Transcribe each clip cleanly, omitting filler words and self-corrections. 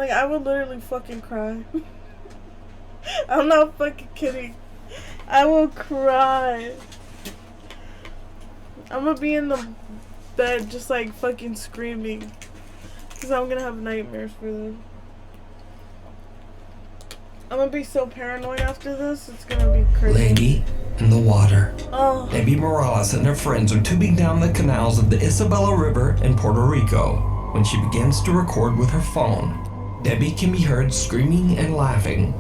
Like, I would literally fucking cry. I'm not fucking kidding. I will cry. I'm gonna be in the bed just like fucking screaming. Because I'm gonna have nightmares for them. I'm gonna be so paranoid after this, it's gonna be crazy. Lady in the water. Oh. Debbie Morales and her friends are tubing down the canals of the Isabella River in Puerto Rico when she begins to record with her phone. Debbie can be heard screaming and laughing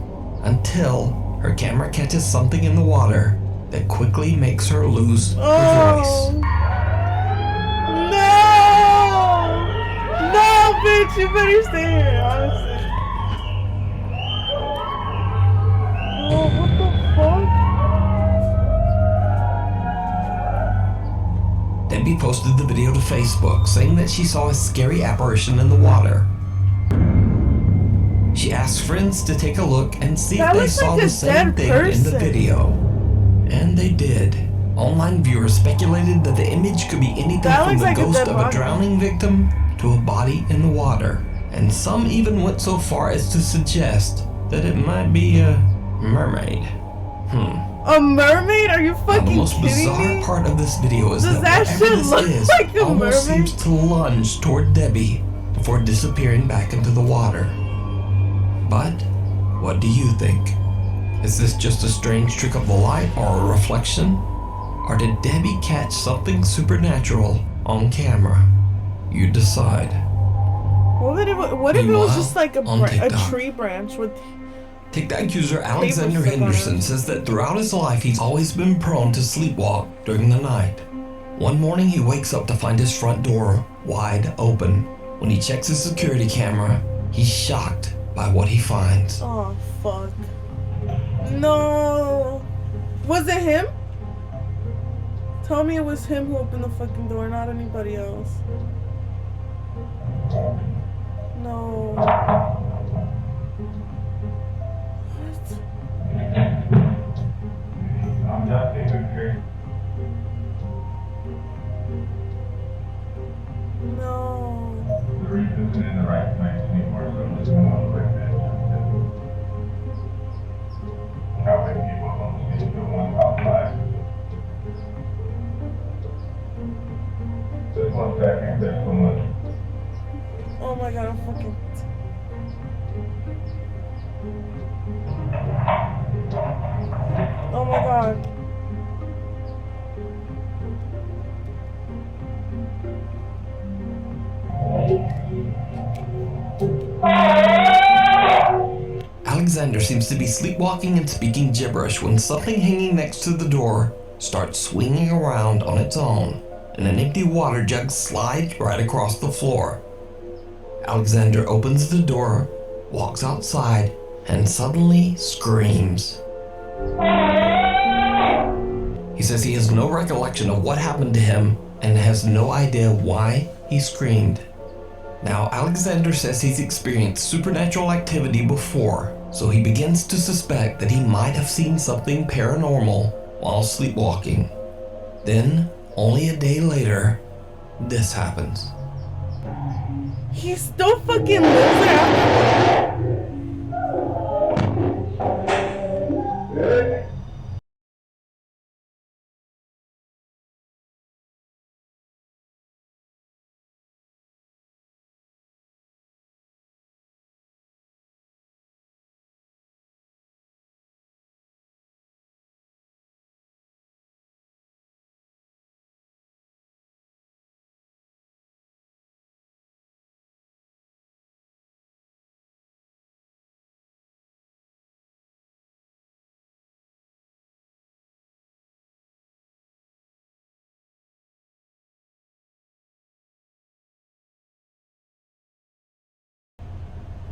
until her camera catches something in the water that quickly makes her lose her voice. No! No, bitch, you better stay here, honestly. Oh, what the fuck? Debbie posted the video to Facebook saying that she saw a scary apparition in the water. She asked friends to take a look and see if they saw the same thing in the video. And they did. Online viewers speculated that the image could be anything from the ghost of a drowning victim to a body in the water. And some even went so far as to suggest that it might be a mermaid. A mermaid? Are you fucking kidding me? The most bizarre part of this video is that whatever this is almost seems to lunge toward Debbie before disappearing back into the water. But what do you think? Is this just a strange trick of the light or a reflection? Or did Debbie catch something supernatural on camera? You decide. What if it was just like a tree branch with... TikTok user Alexander Henderson says that throughout his life he's always been prone to sleepwalk during the night. One morning he wakes up to find his front door wide open. When he checks his security camera, he's shocked by what he finds. Oh, fuck. No. Was it him? Tell me it was him who opened the fucking door, not anybody else. No. What? I'm not here. No. The reef isn't in the right place anymore, so I'm just going to click that. How many people don't see the one outside? Just 1 second, there's so much. Oh my god, I'm fucking... Oh my god. Alexander seems to be sleepwalking and speaking gibberish when something hanging next to the door starts swinging around on its own, and an empty water jug slides right across the floor. Alexander opens the door, walks outside, and suddenly screams. He says he has no recollection of what happened to him and has no idea why he screamed. Now, Alexander says he's experienced supernatural activity before, so he begins to suspect that he might have seen something paranormal while sleepwalking. Then, only a day later, this happens. He still fucking lives there.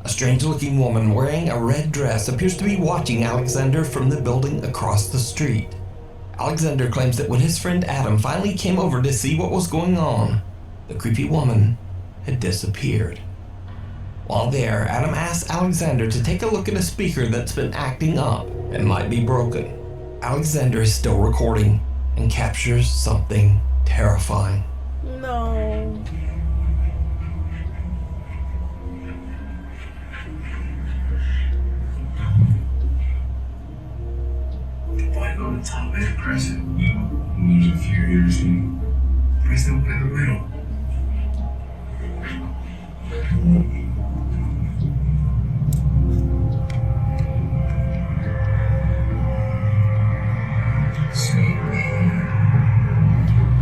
A strange-looking woman wearing a red dress appears to be watching Alexander from the building across the street. Alexander claims that when his friend Adam finally came over to see what was going on, the creepy woman had disappeared. While there, Adam asks Alexander to take a look at a speaker that's been acting up and might be broken. Alexander is still recording and captures something terrifying. No. the top and press it. Use a few years and press the one in the middle.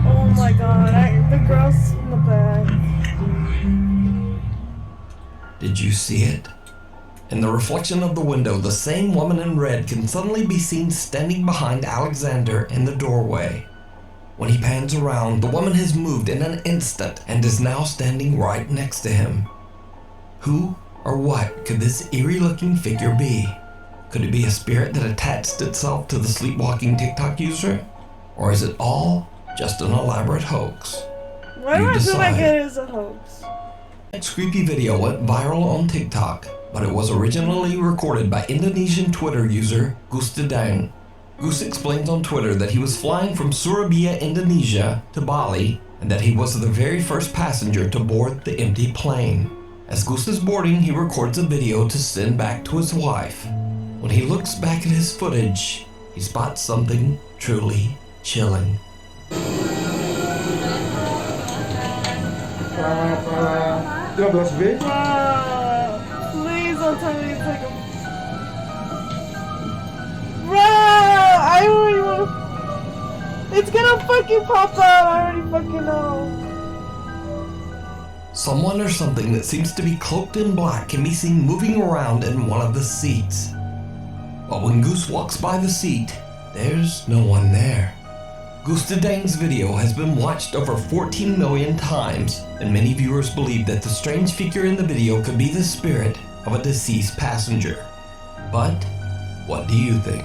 Oh my god, the girls in the back. Did you see it? In the reflection of the window, the same woman in red can suddenly be seen standing behind Alexander in the doorway. When he pans around, the woman has moved in an instant and is now standing right next to him. Who or what could this eerie-looking figure be? Could it be a spirit that attached itself to the sleepwalking TikTok user? Or is it all just an elaborate hoax? Why do You I feel like decide. it is a hoax? This creepy video went viral on TikTok, but it was originally recorded by Indonesian Twitter user Gustadang. Gus explains on Twitter that he was flying from Surabaya, Indonesia to Bali, and that he was the very first passenger to board the empty plane. As Gus is boarding, he records a video to send back to his wife. When he looks back at his footage, he spots something truly chilling. Please don't tell me it's like a... Bro, I already want... It's gonna fucking pop out, I already fucking know. Someone or something that seems to be cloaked in black can be seen moving around in one of the seats. But when Goose walks by the seat, there's no one there. Gustadang's video has been watched over 14 million times, and many viewers believe that the strange figure in the video could be the spirit of a deceased passenger. But what do you think?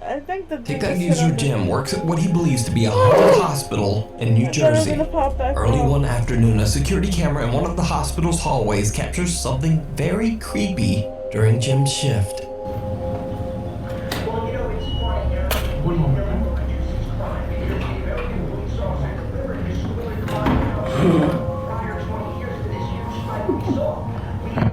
I think the TikTok user Jim works at what he believes to be a haunted hospital in New Jersey. Early one afternoon, a security camera in one of the hospital's hallways captures something very creepy during Jim's shift.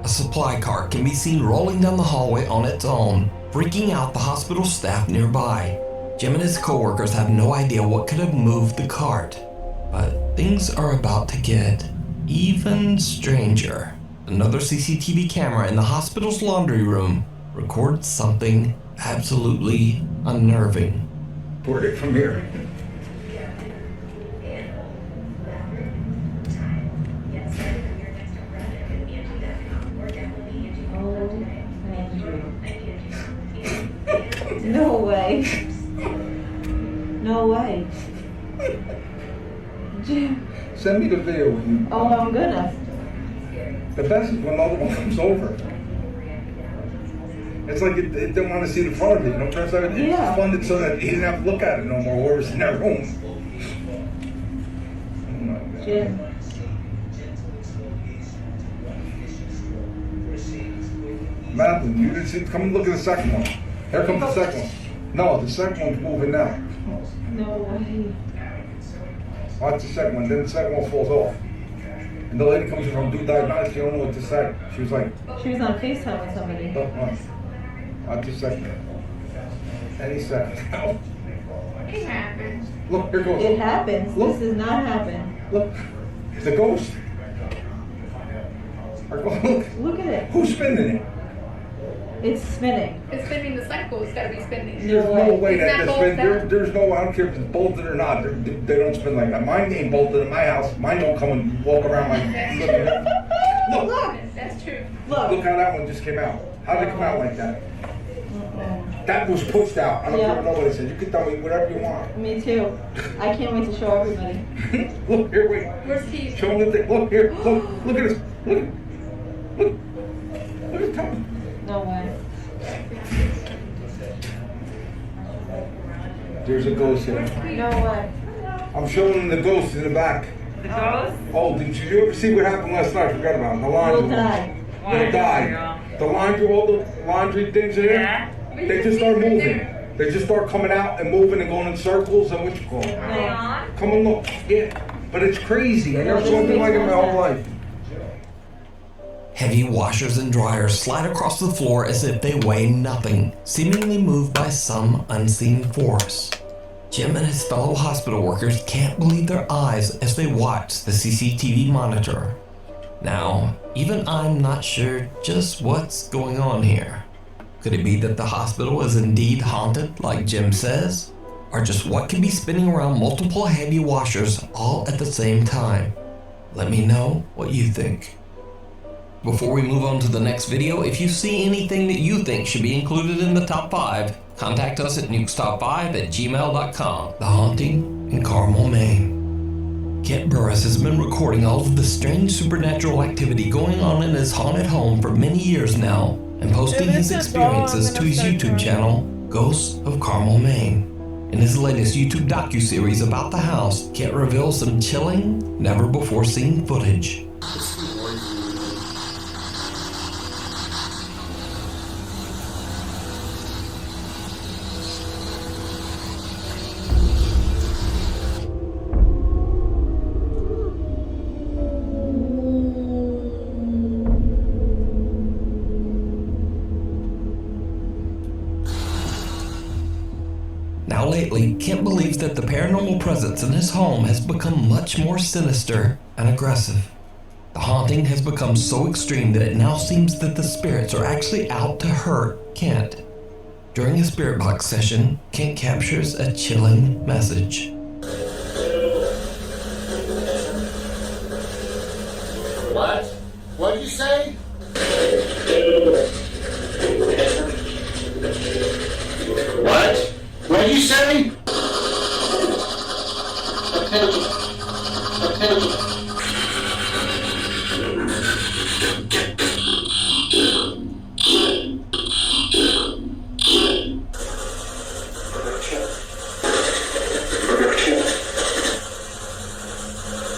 A supply cart can be seen rolling down the hallway on its own, freaking out the hospital staff nearby. Jim and his co-workers have no idea what could have moved the cart. But things are about to get even stranger. Another CCTV camera in the hospital's laundry room records something absolutely unnerving. Poured it from here. No way. No way. Jim. Send me the video when you. Oh, I'm gonna. The best is when the other one comes over. It's like it didn't want to see the front of it, you know, press everything. It's just funded so that he didn't have to look at it no more, whoever's in that room. Jim. Madeline, you didn't see, come and look at the second one. Here comes the second one. No, the second one's moving now. No way. Watch the second one, then the second one falls off. And the lady comes in from Do Diagnostics, she don't know what to say. She was like, She was on FaceTime with somebody. look, watch the second one. Any second now. It happens. Look, here goes. It happens. Look. This does not happen. Look, it's a ghost. Look, Look at it. who's spinning it? It's spinning. It's spinning the cycle. It's got to be spinning. No There's no way. way Isn't that that they spin. bolted? There's no, I don't care if it's bolted or not. They don't spin like that. Mine ain't bolted in my house. Mine don't come and walk around like Look, Look. That's true. look Look. how that one just came out. How did it come out like that? That was pushed out. I don't care what nobody says. You can tell me whatever you want. Me too. I can't wait to show everybody. Look, here, wait. Where's Keith? Show them the thing. Look, here. Look at this. Look. Look at Tom. No way. There's a ghost here. No way. I'm showing them the ghost in the back. The ghost? Oh, did you ever see what happened last night? I forgot about it. The laundry. Will die. They'll die. The laundry, all the laundry things in there, Yeah. they just start moving. They just start coming out and moving and going in circles and what you call it. Are they on? Come and look. Yeah. But it's crazy. I never saw anything like it in my whole life. Heavy washers and dryers slide across the floor as if they weigh nothing, seemingly moved by some unseen force. Jim and his fellow hospital workers can't believe their eyes as they watch the CCTV monitor. Now, even I'm not sure just what's going on here. Could it be that the hospital is indeed haunted like Jim says? Or just what could be spinning around multiple heavy washers all at the same time? Let me know what you think. Before we move on to the next video, if you see anything that you think should be included in the top 5, contact us at nukestop5@gmail.com. The Haunting in Carmel, Maine. Kent Burris has been recording all of the strange supernatural activity going on in his haunted home for many years now and posting his experiences to his YouTube channel, Ghosts of Carmel, Maine. In his latest YouTube docuseries about the house, Kent reveals some chilling, never-before-seen footage. Now lately, Kent believes that the paranormal presence in his home has become much more sinister and aggressive. The haunting has become so extreme that it now seems that the spirits are actually out to hurt Kent. During a spirit box session, Kent captures a chilling message. What? What did you say? What? What did you say?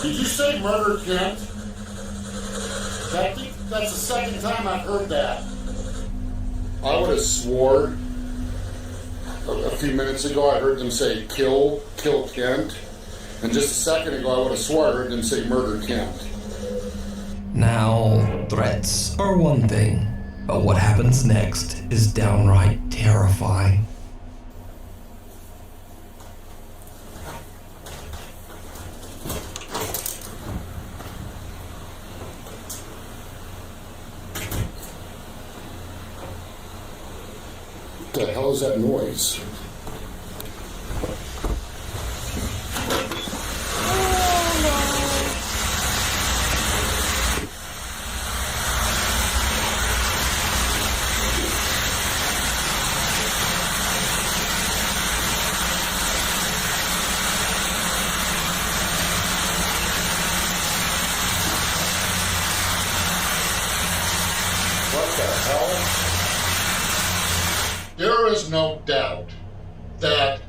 Did you say murder, Kent? That's the second time I've heard that. I would have swore a few minutes ago I heard them say kill Kent. And just a second ago I would have swore I heard them say murder Kent. Now, threats are one thing, but what happens next is downright terrifying. What the hell is that noise? What the hell? There is no doubt that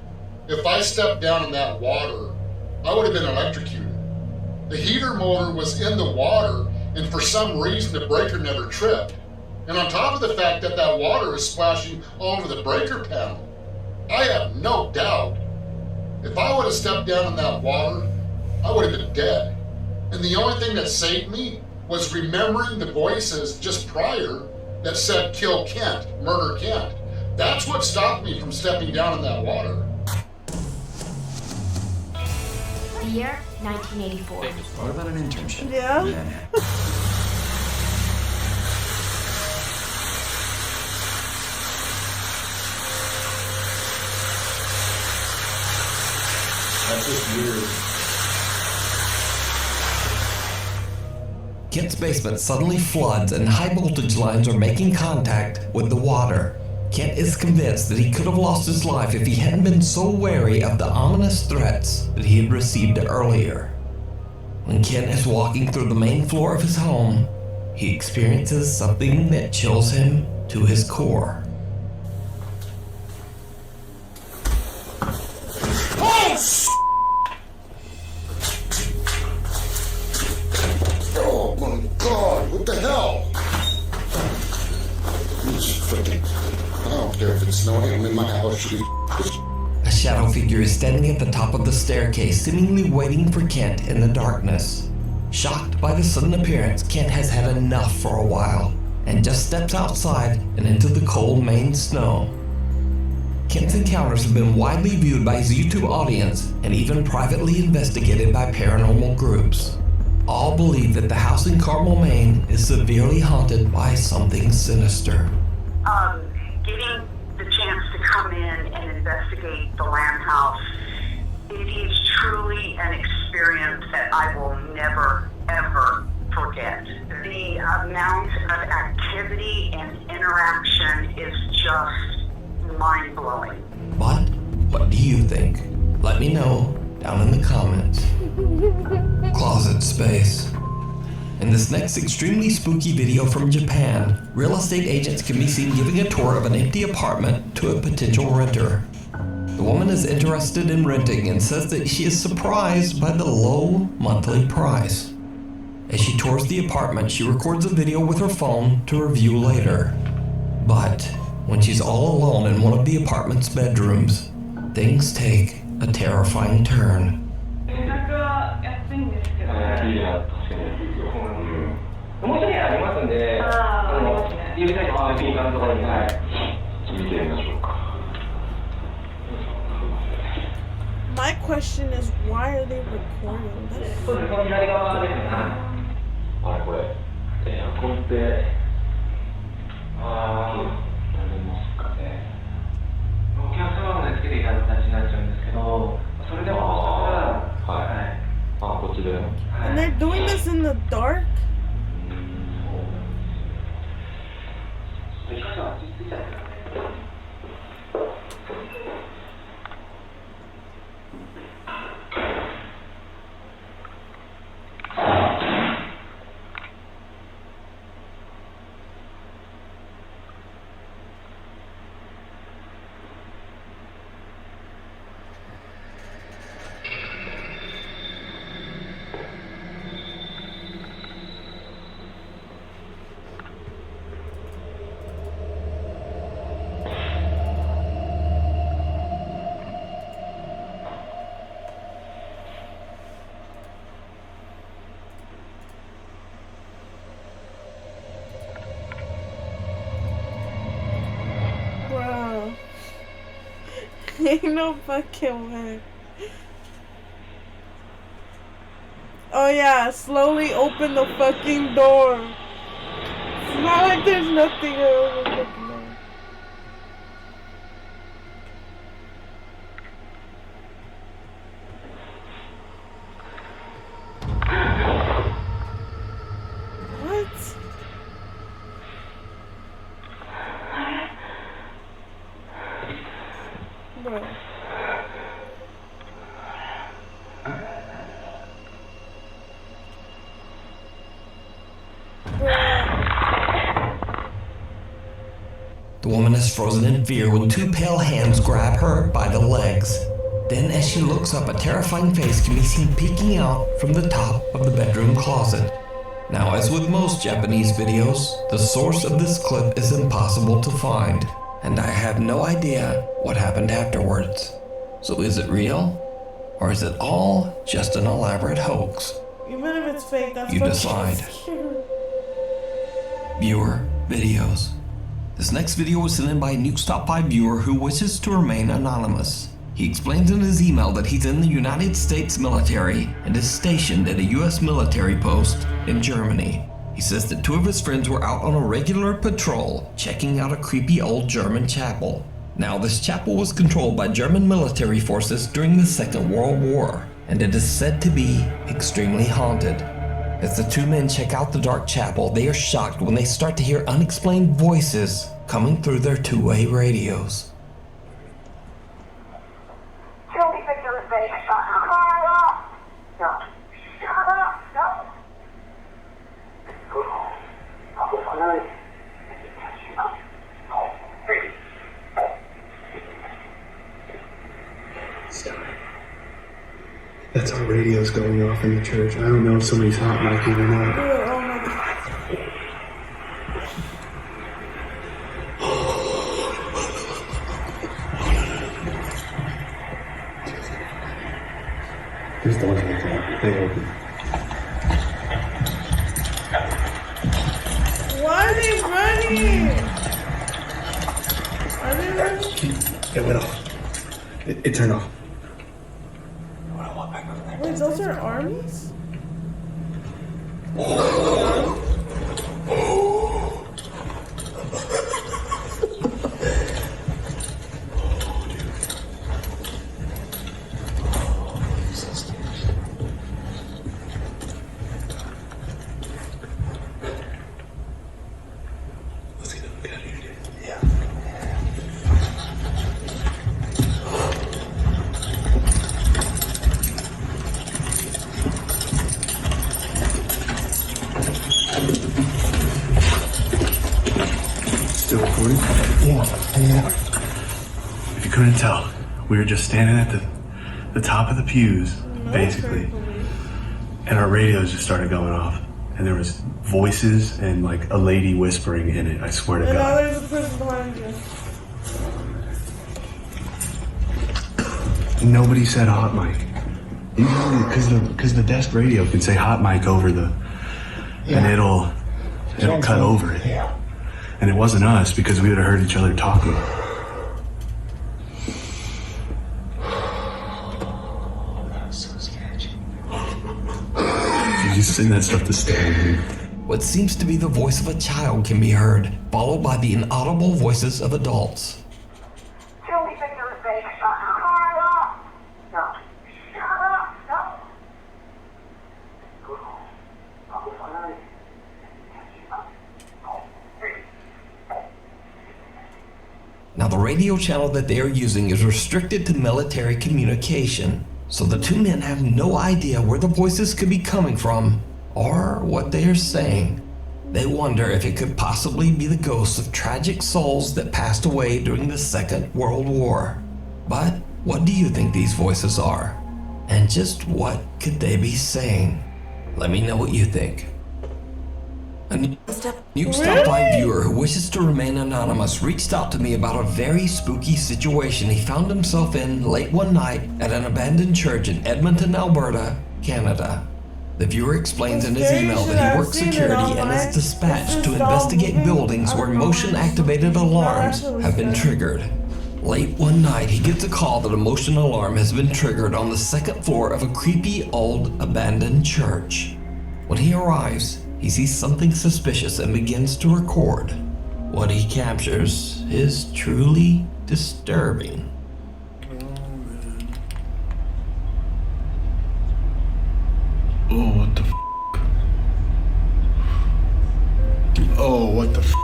if I stepped down in that water, I would have been electrocuted. The heater motor was in the water, and for some reason the breaker never tripped. And on top of the fact that that water is splashing all over the breaker panel, I have no doubt if I would have stepped down in that water, I would have been dead. And the only thing that saved me was remembering the voices just prior that said kill Kent, murder Kent. That's what stopped me from stepping down in that water. The year 1984. What about an internship? Yeah. That's just weird. Kent's basement suddenly floods and high voltage lines are making contact with the water. Kent is convinced that he could have lost his life if he hadn't been so wary of the ominous threats that he had received earlier. When Kent is walking through the main floor of his home, he experiences something that chills him to his core. Oh my God, what the hell? It's freaking, I don't care if it's snowing, I'm in my house. A shadow figure is standing at the top of the staircase, seemingly waiting for Kent in the darkness. Shocked by the sudden appearance, Kent has had enough for a while and just steps outside and into the cold Maine snow. Kent's encounters have been widely viewed by his YouTube audience and even privately investigated by paranormal groups. All believe that the house in Carmel, Maine is severely haunted by something sinister. Getting the chance to come in and investigate the land house, it is truly an experience that I will never, ever forget. The amount of activity and interaction is just mind-blowing. But what do you think? Let me know down in the comments. Closet space. In this next extremely spooky video from Japan, real estate agents can be seen giving a tour of an empty apartment to a potential renter. The woman is interested in renting and says that she is surprised by the low monthly price. As she tours the apartment, she records a video with her phone to review later. But when she's all alone in one of the apartment's bedrooms, things take a terrifying turn. My question is, why are they recording this? And they're doing this in the dark? Bro. Ain't no fucking way. Oh yeah, slowly open the fucking door. It's not like there's nothing over the fucking door. What? Bro. The woman is frozen in fear when two pale hands grab her by the legs. Then as she looks up, a terrifying face can be seen peeking out from the top of the bedroom closet. Now, as with most Japanese videos, the source of this clip is impossible to find, and I have no idea what happened afterwards. So is it real? Or is it all just an elaborate hoax? Even if it's fake, that's You fucking decide. scary. Viewer videos. This next video was sent in by a Nukes Top 5 viewer who wishes to remain anonymous. He explains in his email that he's in the United States military and is stationed at a US military post in Germany. He says that two of his friends were out on a regular patrol, checking out a creepy old German chapel. Now, this chapel was controlled by German military forces during the Second World War, and it is said to be extremely haunted. As the two men check out the dark chapel, they are shocked when they start to hear unexplained voices coming through their two-way radios. That's our radios going off in the church. I don't know if somebody's hot micing or not. Oh my god. There's the ones that they open. shit! Are they running? It went off. It turned off. Wait, those are armies? Let's get out of here, dude. Yeah. Still recording? Yeah. If you couldn't tell, we were just standing at the top of the pews, basically, and our radios just started going off, and there was voices and like a lady whispering in it. I swear to And now God. there's a person behind you. Nobody said hot mic. Usually, because the desk radio can say hot mic over the, and it'll cut over it. Yeah. And it wasn't us because we would have heard each other talking. That's so sketchy. You just send that stuff to Stan. What seems to be the voice of a child can be heard, followed by the inaudible voices of adults. Tell me that you're a fake. Shut up! No. Shut up! No. I'll be fine. Now, the radio channel that they are using is restricted to military communication, so the two men have no idea where the voices could be coming from or what they are saying. They wonder if it could possibly be the ghosts of tragic souls that passed away during the Second World War. But what do you think these voices are? And just what could they be saying? Let me know what you think. A Nuke Stop Live viewer who wishes to remain anonymous reached out to me about a very spooky situation he found himself in late one night at an abandoned church in Edmonton, Alberta, Canada. The viewer explains in his email that he works security and is dispatched to investigate buildings where motion-activated alarms have been triggered. Late one night, he gets a call that a motion alarm has been triggered on the second floor of a creepy old abandoned church. When he arrives, he sees something suspicious and begins to record. What he captures is truly disturbing. Oh, what the f***? Oh, what the f***?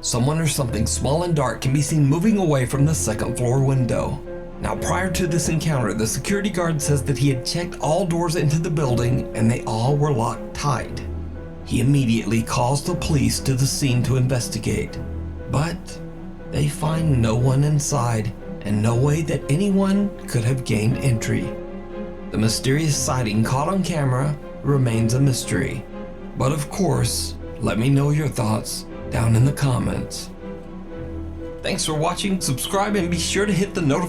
Someone or something small and dark can be seen moving away from the second floor window. Now, prior to this encounter, the security guard says that he had checked all doors into the building and they all were locked tight. He immediately calls the police to the scene to investigate, but they find no one inside and no way that anyone could have gained entry. The mysterious sighting caught on camera remains a mystery. But of course, let me know your thoughts down in the comments. Thanks for watching, subscribe, and be sure to hit the notification